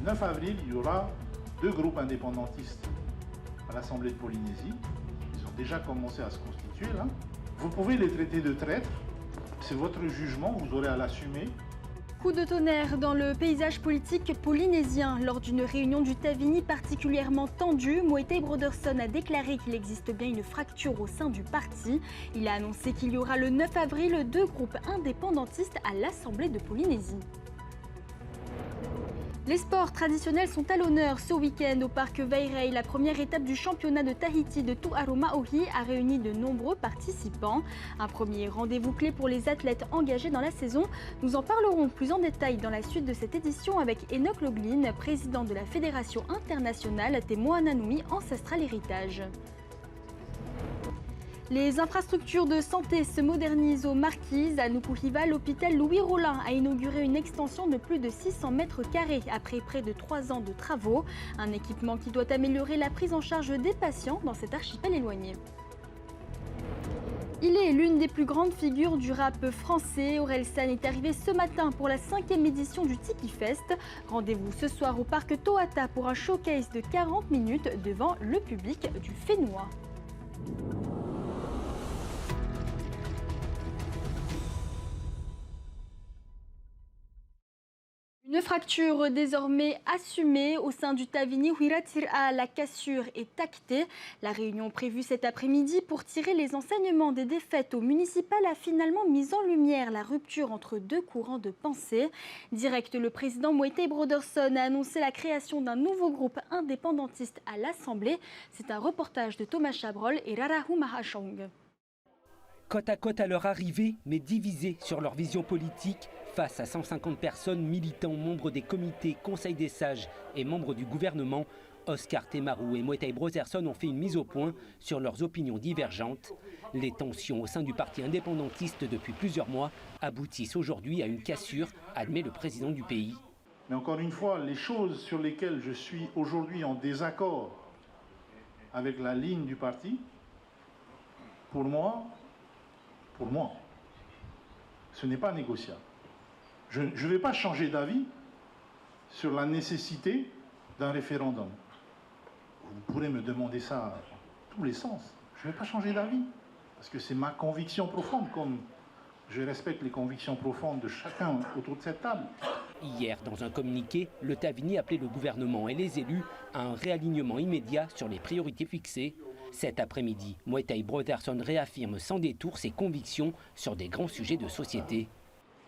9 avril, il y aura 2 groupes indépendantistes à l'Assemblée de Polynésie. Ils ont déjà commencé à se constituer là. Vous pouvez les traiter de traîtres. C'est votre jugement, vous aurez à l'assumer. Coup de tonnerre dans le paysage politique polynésien. Lors d'une réunion du Tavini particulièrement tendue, Moetai Broderson a déclaré qu'il existe bien une fracture au sein du parti. Il a annoncé qu'il y aura le 9 avril 2 groupes indépendantistes à l'Assemblée de Polynésie. Les sports traditionnels sont à l'honneur ce week-end au parc Vairei. La première étape du championnat de Tahiti de Tuaru Maohi a réuni de nombreux participants. Un premier rendez-vous clé pour les athlètes engagés dans la saison. Nous en parlerons plus en détail dans la suite de cette édition avec Enoch Loglin, président de la Fédération internationale Te Moananui Ancestral Héritage. Les infrastructures de santé se modernisent aux Marquises. À Nukuhiva, l'hôpital Louis Rollin a inauguré une extension de plus de 600 mètres carrés après près de 3 ans de travaux. Un équipement qui doit améliorer la prise en charge des patients dans cet archipel éloigné. Il est l'une des plus grandes figures du rap français. Orelsan est arrivé ce matin pour la 5e édition du Tiki Fest. Rendez-vous ce soir au parc Tohata pour un showcase de 40 minutes devant le public du Fénois. Une fracture désormais assumée au sein du Tavini Huiratira. La cassure est actée. La réunion prévue cet après-midi pour tirer les enseignements des défaites au municipal a finalement mis en lumière la rupture entre 2 courants de pensée. Direct, le président Moetai Broderson a annoncé la création d'un nouveau groupe indépendantiste à l'Assemblée. C'est un reportage de Thomas Chabrol et Rarahu Mahachong. Côte à côte à leur arrivée, mais divisés sur leur vision politique, face à 150 personnes, militants, membres des comités, conseils des sages et membres du gouvernement, Oscar Temaru et Moetai Broderson ont fait une mise au point sur leurs opinions divergentes. Les tensions au sein du parti indépendantiste depuis plusieurs mois aboutissent aujourd'hui à une cassure, admet le président du pays. Mais encore une fois, les choses sur lesquelles je suis aujourd'hui en désaccord avec la ligne du parti, pour moi, ce n'est pas négociable. Je ne vais pas changer d'avis sur la nécessité d'un référendum. Vous pourrez me demander ça dans tous les sens. Je ne vais pas changer d'avis, parce que c'est ma conviction profonde, comme je respecte les convictions profondes de chacun autour de cette table. Hier, dans un communiqué, le Tavini appelait le gouvernement et les élus à un réalignement immédiat sur les priorités fixées. Cet après-midi, Moetai Broderson réaffirme sans détour ses convictions sur des grands sujets de société.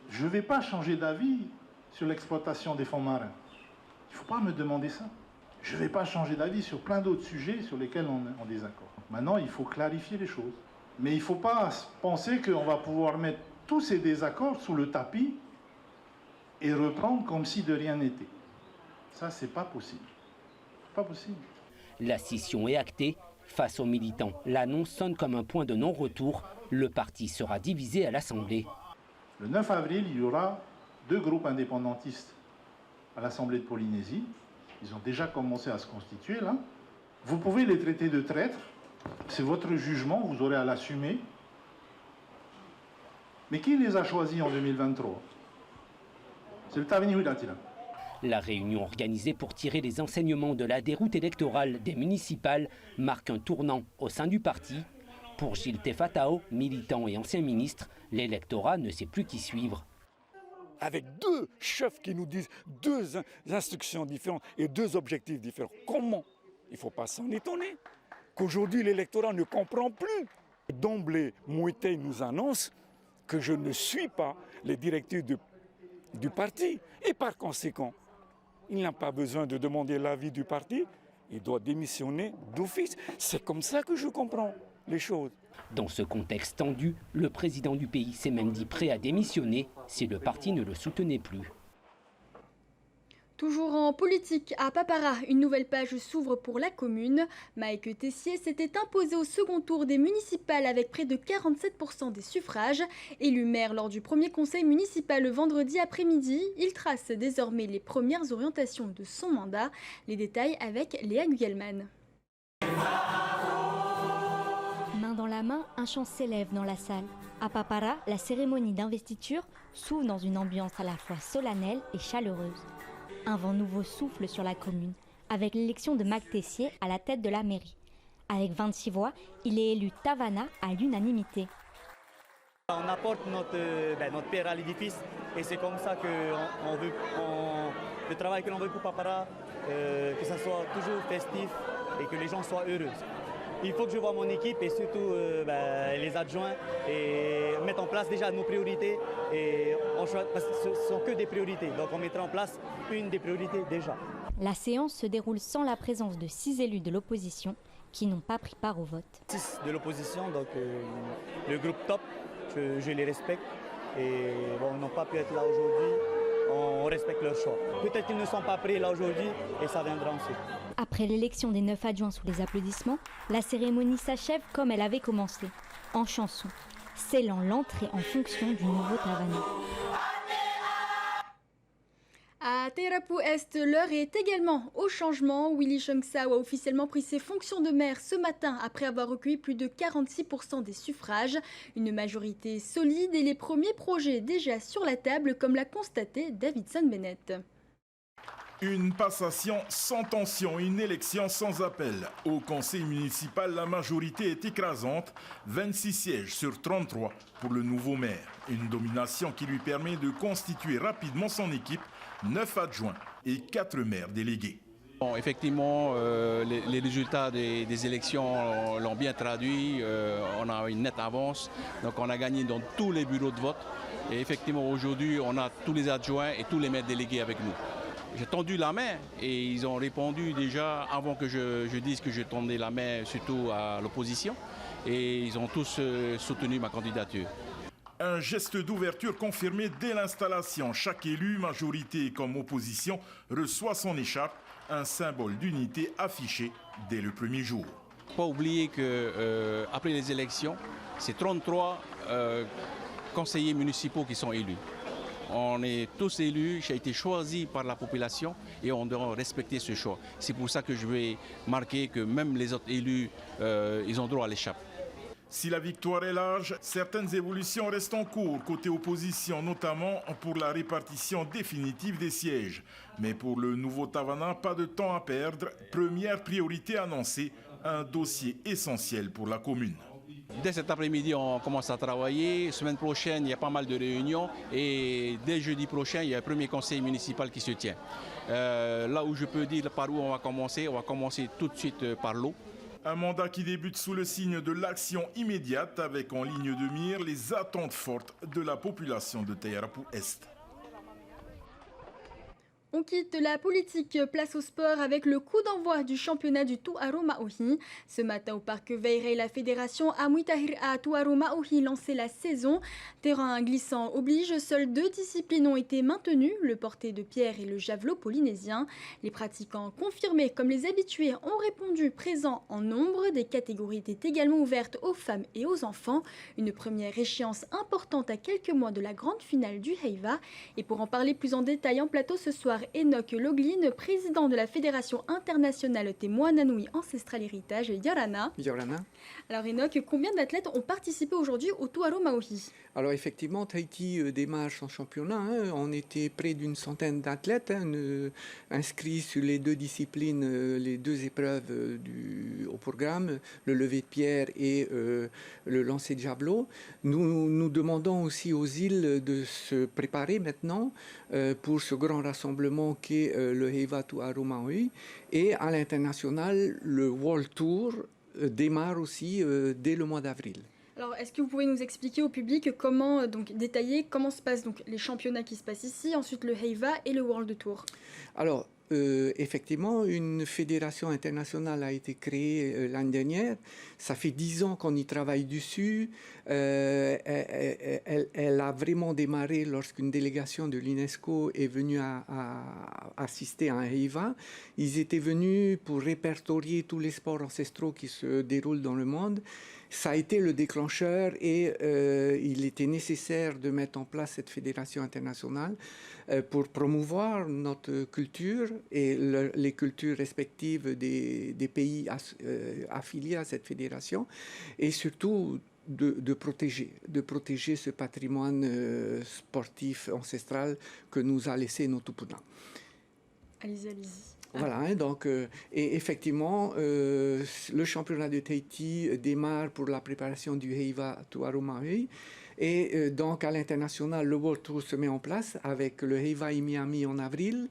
Je ne vais pas changer d'avis sur l'exploitation des fonds marins. Il ne faut pas me demander ça. Je ne vais pas changer d'avis sur plein d'autres sujets sur lesquels on est en désaccord. Maintenant, il faut clarifier les choses. Mais il ne faut pas penser qu'on va pouvoir mettre tous ces désaccords sous le tapis et reprendre comme si de rien n'était. Ça, c'est pas possible. Pas possible. La scission est actée. Face aux militants, l'annonce sonne comme un point de non-retour. Le parti sera divisé à l'Assemblée. Le 9 avril, il y aura 2 groupes indépendantistes à l'Assemblée de Polynésie. Ils ont déjà commencé à se constituer là. Vous pouvez les traiter de traîtres. C'est votre jugement, vous aurez à l'assumer. Mais qui les a choisis en 2023? C'est le Tavini Huiratira. La réunion organisée pour tirer les enseignements de la déroute électorale des municipales marque un tournant au sein du parti. Pour Gilles Tefatao, militant et ancien ministre, l'électorat ne sait plus qui suivre. Avec 2 chefs qui nous disent 2 instructions différentes et 2 objectifs différents, comment? Il ne faut pas s'en étonner qu'aujourd'hui l'électorat ne comprend plus. D'emblée, Moetai nous annonce que je ne suis pas les directives du parti. Et par conséquent, il n'a pas besoin de demander l'avis du parti, il doit démissionner d'office. C'est comme ça que je comprends les choses. Dans ce contexte tendu, le président du pays s'est même dit prêt à démissionner si le parti ne le soutenait plus. Toujours en politique, à Papara, une nouvelle page s'ouvre pour la commune. Mike Tessier s'était imposé au second tour des municipales avec près de 47% des suffrages. Élu maire lors du premier conseil municipal le vendredi après-midi, il trace désormais les premières orientations de son mandat. Les détails avec Léa Gugelman. Main dans la main, un chant s'élève dans la salle. À Papara, la cérémonie d'investiture s'ouvre dans une ambiance à la fois solennelle et chaleureuse. Un vent nouveau souffle sur la commune, avec l'élection de Mac Tessier à la tête de la mairie. Avec 26 voix, il est élu Tavana à l'unanimité. On apporte notre pierre à l'édifice et c'est comme ça que le travail que l'on veut pour Papara, que ça soit toujours festif et que les gens soient heureux. Il faut que je vois mon équipe et surtout les adjoints et mettre en place déjà nos priorités. Parce que ce ne sont que des priorités, donc on mettra en place une des priorités déjà. La séance se déroule sans la présence de 6 élus de l'opposition qui n'ont pas pris part au vote. 6 de l'opposition, donc le groupe top, je les respecte. Et bon, ils n'ont pas pu être là aujourd'hui, on respecte leur choix. Peut-être qu'ils ne sont pas pris là aujourd'hui et ça viendra ensuite. Après l'élection des 9 adjoints sous les applaudissements, la cérémonie s'achève comme elle avait commencé, en chanson, scellant l'entrée en fonction du nouveau Tavana. À Teirapu Est, l'heure est également au changement. Willy Chongsao a officiellement pris ses fonctions de maire ce matin après avoir recueilli plus de 46% des suffrages. Une majorité solide et les premiers projets déjà sur la table, comme l'a constaté Davidson Bennett. Une passation sans tension, une élection sans appel. Au conseil municipal, la majorité est écrasante, 26 sièges sur 33 pour le nouveau maire. Une domination qui lui permet de constituer rapidement son équipe, 9 adjoints et 4 maires délégués. Bon, effectivement, les résultats des élections l'ont bien traduit. On a une nette avance, donc on a gagné dans tous les bureaux de vote. Et effectivement, aujourd'hui, on a tous les adjoints et tous les maires délégués avec nous. J'ai tendu la main et ils ont répondu déjà avant que je dise que je tendais la main surtout à l'opposition. Et ils ont tous soutenu ma candidature. Un geste d'ouverture confirmé dès l'installation. Chaque élu, majorité comme opposition, reçoit son écharpe, un symbole d'unité affiché dès le premier jour. Pas oublier qu'après les élections, c'est 33 conseillers municipaux qui sont élus. On est tous élus, j'ai été choisi par la population et on doit respecter ce choix. C'est pour ça que je vais marquer que même les autres élus, ils ont droit à l'écharpe. Si la victoire est large, certaines évolutions restent en cours côté opposition, notamment pour la répartition définitive des sièges. Mais pour le nouveau Tavana, pas de temps à perdre. Première priorité annoncée, un dossier essentiel pour la commune. Dès cet après-midi, on commence à travailler. Semaine prochaine, il y a pas mal de réunions. Et dès jeudi prochain, il y a un premier conseil municipal qui se tient. Là où je peux dire par où on va commencer tout de suite par l'eau. Un mandat qui débute sous le signe de l'action immédiate avec en ligne de mire les attentes fortes de la population de Teirapu Est. On quitte la politique, place au sport avec le coup d'envoi du championnat du Tuaro Maohi. Ce matin au parc Veirei, la fédération Amuitahir à Tuaro Maohi lançait la saison. Terrain glissant oblige, seules 2 disciplines ont été maintenues, le porté de pierre et le javelot polynésien. Les pratiquants confirmés comme les habitués ont répondu présents en nombre. Des catégories étaient également ouvertes aux femmes et aux enfants. Une première échéance importante à quelques mois de la grande finale du Heiva. Et pour en parler plus en détail en plateau ce soir, Enoch Loglin, président de la Fédération internationale Te-Moananui Ancestral Héritage, Yorana. Alors Enoch, combien d'athlètes ont participé aujourd'hui au Tuaro Maohi? Alors effectivement, Tahiti démarre son championnat. On était près d'une centaine d'athlètes inscrits sur les 2 disciplines, les 2 épreuves au programme, le lever de pierre et le lancer de javelot. Nous demandons aussi aux îles de se préparer maintenant pour ce grand rassemblement qu'est le Heiva Tuaro Maohi. Et à l'international, le World Tour démarre aussi dès le mois d'avril. Alors, est-ce que vous pouvez nous expliquer au public comment, détailler comment se passent les championnats qui se passent ici, ensuite le Heiva et le World Tour? Alors, effectivement, une fédération internationale a été créée l'année dernière. Ça fait 10 ans qu'on y travaille dessus. Elle a vraiment démarré lorsqu'une délégation de l'UNESCO est venue à assister à un Heiva. Ils étaient venus pour répertorier tous les sports ancestraux qui se déroulent dans le monde. Ça a été le déclencheur et il était nécessaire de mettre en place cette fédération internationale pour promouvoir notre culture et les cultures respectives des pays affiliés à cette fédération et surtout de protéger ce patrimoine sportif ancestral que nous a laissé nos Tupuna. Allez-y, allez-y. Voilà, hein, donc, et effectivement, le championnat de Tahiti démarre pour la préparation du Heiva Tuaru Maui. Et donc, à l'international, le World Tour se met en place avec le Heiva Miami en avril,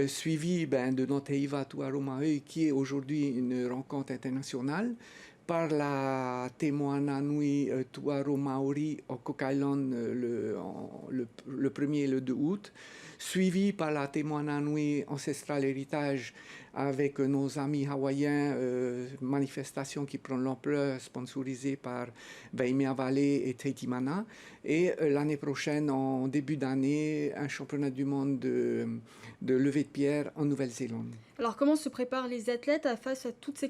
suivi de notre Heiva Tuaru Maui, qui est aujourd'hui une rencontre internationale, par la Te Moana Nui Tuaru Maori au Cook Island le 1er et le 2 août, suivi par la Te Moana Nui Ancestral Heritage avec nos amis hawaïens, manifestation qui prend l'ampleur, sponsorisée par Waimea Valley et Tahiti Mana. Et l'année prochaine, en début d'année, un championnat du monde de levée de pierre en Nouvelle-Zélande. Alors comment se préparent les athlètes face à toutes ces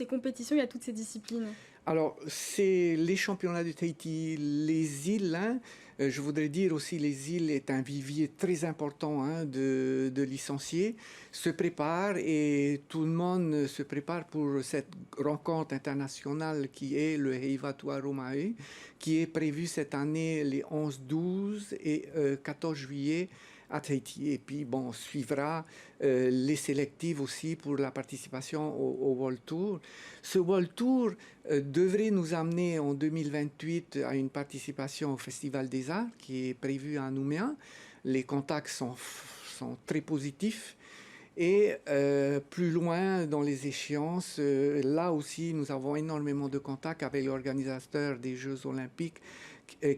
compétitions et à toutes ces disciplines? Alors, c'est les championnats de Tahiti, les îles, hein, je voudrais dire aussi les îles est un vivier très important de licenciés, se préparent et tout le monde se prépare pour cette rencontre internationale qui est le Heiva Tuaru Maui, qui est prévue cette année les 11, 12 et 14 juillet à Tahiti. Et puis, bon, suivra les sélectives aussi pour la participation au World Tour. Ce World Tour devrait nous amener en 2028 à une participation au Festival des Arts qui est prévu à Nouméa. Les contacts sont très positifs. Et plus loin dans les échéances, là aussi, nous avons énormément de contacts avec l'organisateur des Jeux Olympiques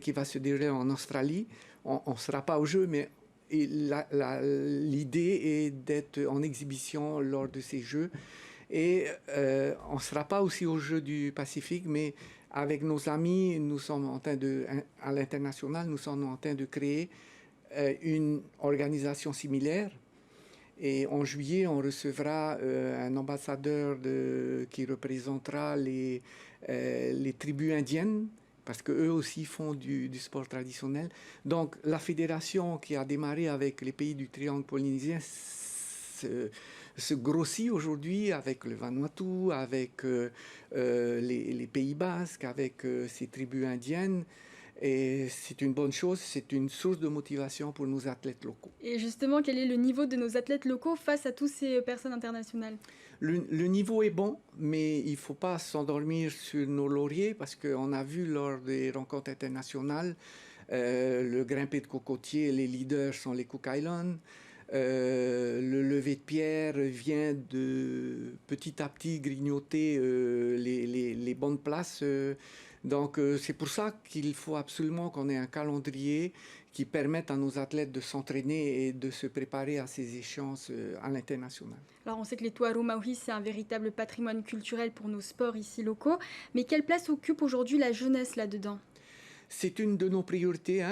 qui va se dérouler en Australie. On ne sera pas aux Jeux, mais l'idée est d'être en exhibition lors de ces Jeux. Et on ne sera pas aussi aux Jeux du Pacifique, mais avec nos amis, nous sommes en train à l'international, nous sommes en train de créer une organisation similaire. Et en juillet, on recevra un ambassadeur qui représentera les tribus indiennes, parce qu'eux aussi font du sport traditionnel. Donc la fédération qui a démarré avec les pays du triangle polynésien se grossit aujourd'hui avec le Vanuatu, avec les Pays Basques, avec ces tribus indiennes. Et c'est une bonne chose, c'est une source de motivation pour nos athlètes locaux. Et justement, quel est le niveau de nos athlètes locaux face à toutes ces personnes internationales? Le niveau est bon, mais il ne faut pas s'endormir sur nos lauriers parce qu'on a vu lors des rencontres internationales, le grimpé de cocotier, les leaders sont les Cook Islands. Le lever de pierre vient de petit à petit grignoter les bonnes places. Donc c'est pour ça qu'il faut absolument qu'on ait un calendrier qui permette à nos athlètes de s'entraîner et de se préparer à ces échéances à l'international. Alors on sait que les Tuaru Maori, c'est un véritable patrimoine culturel pour nos sports ici locaux, mais quelle place occupe aujourd'hui la jeunesse là-dedans? C'est une de nos priorités,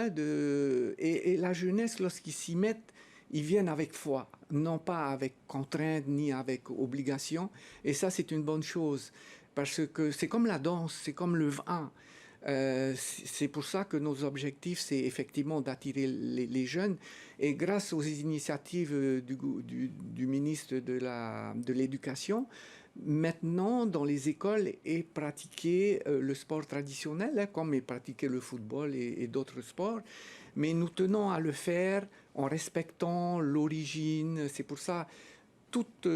et la jeunesse, lorsqu'ils s'y mettent, ils viennent avec foi, non pas avec contrainte ni avec obligation, et ça c'est une bonne chose. Parce que c'est comme la danse, c'est comme le vin. C'est pour ça que nos objectifs, c'est effectivement d'attirer les jeunes. Et grâce aux initiatives du ministre de l'Éducation, maintenant, dans les écoles, est pratiqué le sport traditionnel, comme est pratiqué le football et d'autres sports. Mais nous tenons à le faire en respectant l'origine. C'est pour ça toute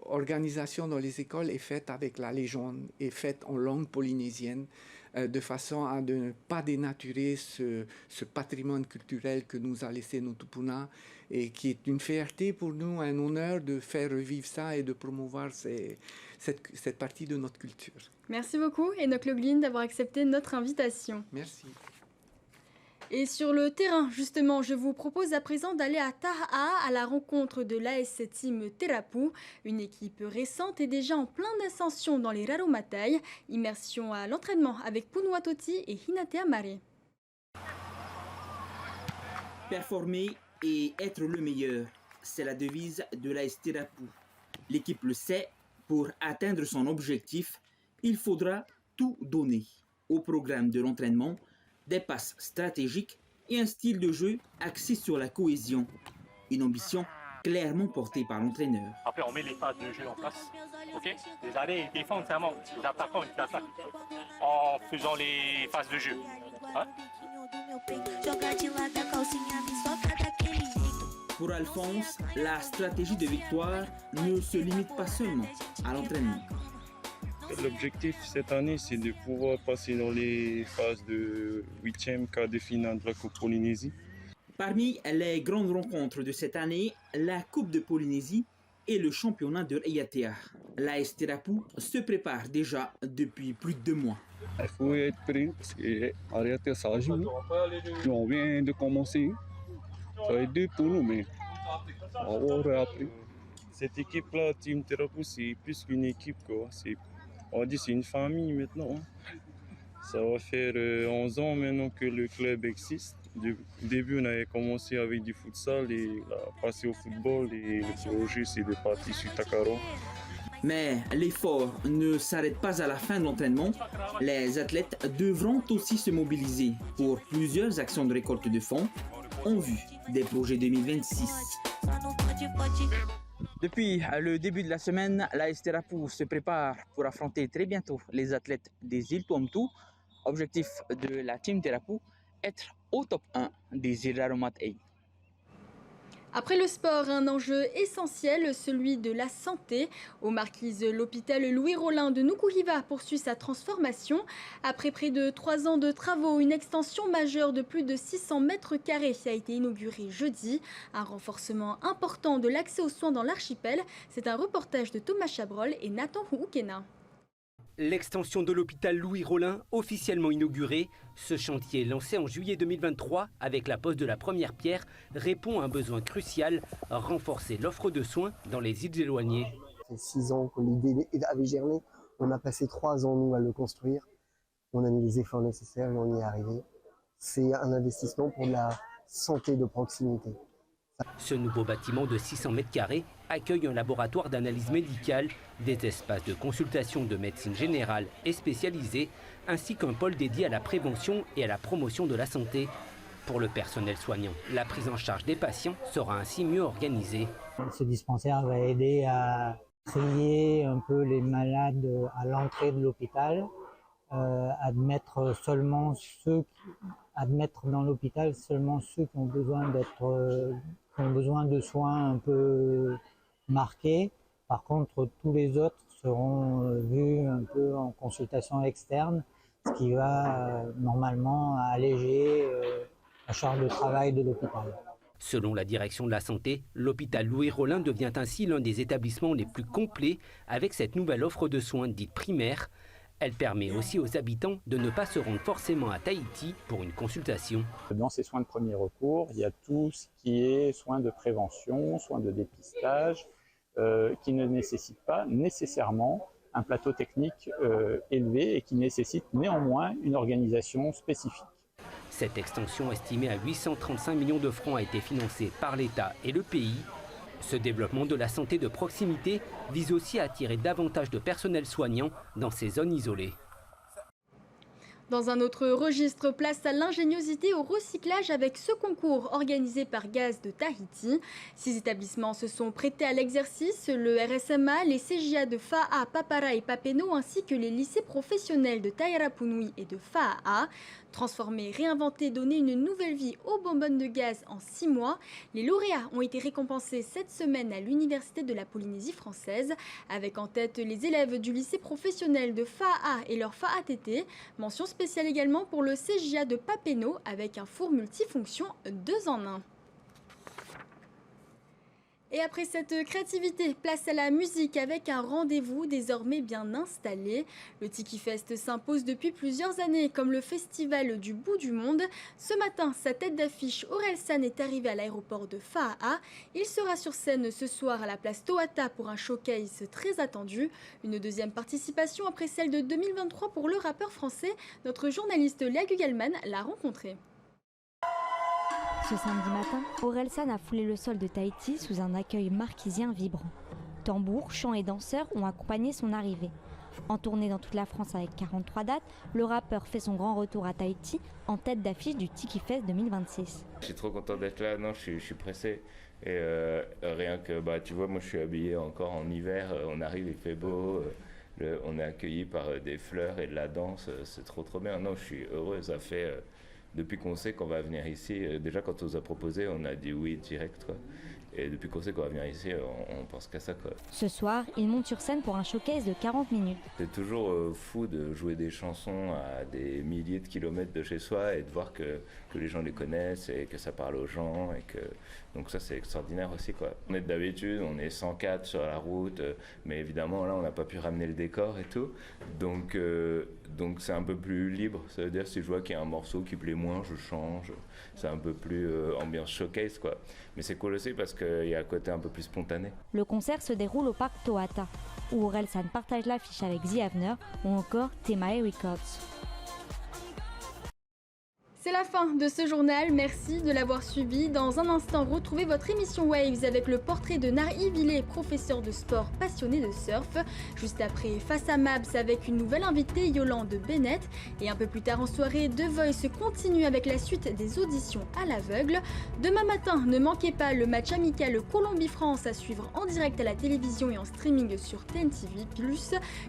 organisation dans les écoles est faite avec la légende, est faite en langue polynésienne, de façon à ne pas dénaturer ce patrimoine culturel que nous a laissé nos tupuna et qui est une fierté pour nous, un honneur de faire revivre ça et de promouvoir cette partie de notre culture. Merci beaucoup, Enoch Loglin, d'avoir accepté notre invitation. Merci. Et sur le terrain, justement, je vous propose à présent d'aller à Taha'a à la rencontre de l'AS Team Terapu, une équipe récente et déjà en plein d'ascension dans les Raromatai. Immersion à l'entraînement avec Punua Toti et Hinatea Mare. Performer et être le meilleur, c'est la devise de l'AS Terapu. L'équipe le sait, pour atteindre son objectif, il faudra tout donner. Au programme de l'entraînement, des passes stratégiques et un style de jeu axé sur la cohésion. Une ambition clairement portée par l'entraîneur. Après, on met les phases de jeu en place. Okay, les allées défendent, les attaquants ils attaquent en faisant les phases de jeu. Pour Alphonse, la stratégie de victoire ne se limite pas seulement à l'entraînement. L'objectif cette année, c'est de pouvoir passer dans les phases de 8e quart de finale de la Coupe Polynésie. Parmi les grandes rencontres de cette année, la Coupe de Polynésie et le championnat de l'Ayatea. L'AS Terapu se prépare déjà depuis plus de 2 mois. Il faut être prêt parce qu'Ayatea ça joue. Nous, on vient de commencer. Ça va être dur pour nous, mais on va voir après. Cette équipe-là, Team Terapu, c'est plus qu'une équipe, quoi. On va dire c'est une famille maintenant. Ça va faire 11 ans maintenant que le club existe. Au début, on avait commencé avec du futsal et on a passé au football et le projet, c'est de partir sur Takaro. Mais l'effort ne s'arrête pas à la fin de l'entraînement. Les athlètes devront aussi se mobiliser pour plusieurs actions de récolte de fonds en vue des projets 2026. Depuis le début de la semaine, l'AS Terapu se prépare pour affronter très bientôt les athlètes des îles Tuamotu. Objectif de la Team Terapu, être au top 1 des îles Raromatei. Après le sport, un enjeu essentiel, celui de la santé. Aux Marquises, l'hôpital Louis-Rollin de Nukuhiva poursuit sa transformation. Après près de 3 ans de travaux, une extension majeure de plus de 600 mètres carrés a été inaugurée jeudi. Un renforcement important de l'accès aux soins dans l'archipel. C'est un reportage de Thomas Chabrol et Nathan Houkena. L'extension de l'hôpital Louis-Rollin, officiellement inaugurée. Ce chantier, lancé en juillet 2023 avec la pose de la première pierre, répond à un besoin crucial, renforcer l'offre de soins dans les îles éloignées. Ça fait 6 ans que l'idée avait germé. On a passé 3 ans, nous, à le construire. On a mis les efforts nécessaires et on y est arrivé. C'est un investissement pour la santé de proximité. Ce nouveau bâtiment de 600 mètres carrés accueille un laboratoire d'analyse médicale, des espaces de consultation de médecine générale et spécialisée, ainsi qu'un pôle dédié à la prévention et à la promotion de la santé. Pour le personnel soignant, la prise en charge des patients sera ainsi mieux organisée. Ce dispensaire va aider à trier un peu les malades à l'entrée de l'hôpital, admettre dans l'hôpital seulement ceux qui ont besoin de soins un peu marqués. Par contre, tous les autres seront vus un peu en consultation externe, ce qui va normalement alléger la charge de travail de l'hôpital. Selon la direction de la santé, l'hôpital Louis-Rollin devient ainsi l'un des établissements les plus complets avec cette nouvelle offre de soins dite primaire. Elle permet aussi aux habitants de ne pas se rendre forcément à Tahiti pour une consultation. Dans ces soins de premier recours, il y a tout ce qui est soins de prévention, soins de dépistage, qui ne nécessitent pas nécessairement un plateau technique élevé et qui nécessitent néanmoins une organisation spécifique. Cette extension estimée à 835 millions de francs a été financée par l'État et le pays. Ce développement de la santé de proximité vise aussi à attirer davantage de personnel soignant dans ces zones isolées. Dans un autre registre, place à l'ingéniosité et au recyclage avec ce concours organisé par Gaz de Tahiti. 6 établissements se sont prêtés à l'exercice, le RSMA, les CJA de Fa'a, Papara et Papeno ainsi que les lycées professionnels de Tairapunui et de Fa'a. Transformer, réinventer, donner une nouvelle vie aux bonbonnes de gaz en 6 mois. Les lauréats ont été récompensés cette semaine à l'Université de la Polynésie française, avec en tête les élèves du lycée professionnel de Fa'a et leur FAATT. Mention spéciale également pour le CJA de Papeno avec un four multifonction 2 en 1. Et après cette créativité, place à la musique avec un rendez-vous désormais bien installé. Le Tiki Fest s'impose depuis plusieurs années comme le festival du bout du monde. Ce matin, sa tête d'affiche Orelsan est arrivé à l'aéroport de Fa'a. Il sera sur scène ce soir à la place Tohata pour un showcase très attendu. Une deuxième participation après celle de 2023 pour le rappeur français. Notre journaliste Léa Gugelman l'a rencontré. Ce samedi matin, Orelsan a foulé le sol de Tahiti sous un accueil marquisien vibrant. Tambours, chants et danseurs ont accompagné son arrivée. En tournée dans toute la France avec 43 dates, le rappeur fait son grand retour à Tahiti en tête d'affiche du Tiki Fest 2026. Je suis trop content d'être là, non, je suis pressé. Et rien que, tu vois, moi je suis habillé encore en hiver, on arrive, il fait beau, on est accueilli par des fleurs et de la danse, c'est trop bien. Non, je suis heureux, ça fait depuis qu'on sait qu'on va venir ici, déjà quand on nous a proposé, on a dit oui direct, quoi. Et depuis qu'on sait qu'on va venir ici, on pense qu'à ça, quoi. Ce soir, il monte sur scène pour un showcase de 40 minutes. C'est toujours fou de jouer des chansons à des milliers de kilomètres de chez soi et de voir que les gens les connaissent et que ça parle aux gens. Donc ça, c'est extraordinaire aussi, quoi. On est d'habitude, on est 104 sur la route, mais évidemment, là, on n'a pas pu ramener le décor et tout. Donc c'est un peu plus libre. Ça veut dire si je vois qu'il y a un morceau qui plaît moins, je change. C'est un peu plus ambiance showcase, quoi. Mais c'est cool aussi parce qu'il y a un côté un peu plus spontané. Le concert se déroule au parc Tohata, où Orelsan partage l'affiche avec The Avener ou encore Temae Records. C'est la fin de ce journal, merci de l'avoir suivi. Dans un instant, retrouvez votre émission Waves avec le portrait de Nari Villet, professeur de sport passionné de surf. Juste après, Face à Mabs avec une nouvelle invitée, Yolande Bennett. Et un peu plus tard en soirée, The Voice continue avec la suite des auditions à l'aveugle. Demain matin, ne manquez pas le match amical Colombie-France à suivre en direct à la télévision et en streaming sur TNTV+.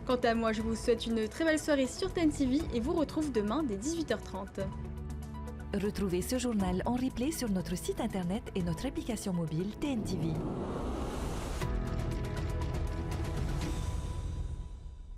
Quant à moi, je vous souhaite une très belle soirée sur TNTV et vous retrouve demain dès 18h30. Retrouvez ce journal en replay sur notre site internet et notre application mobile TNTV.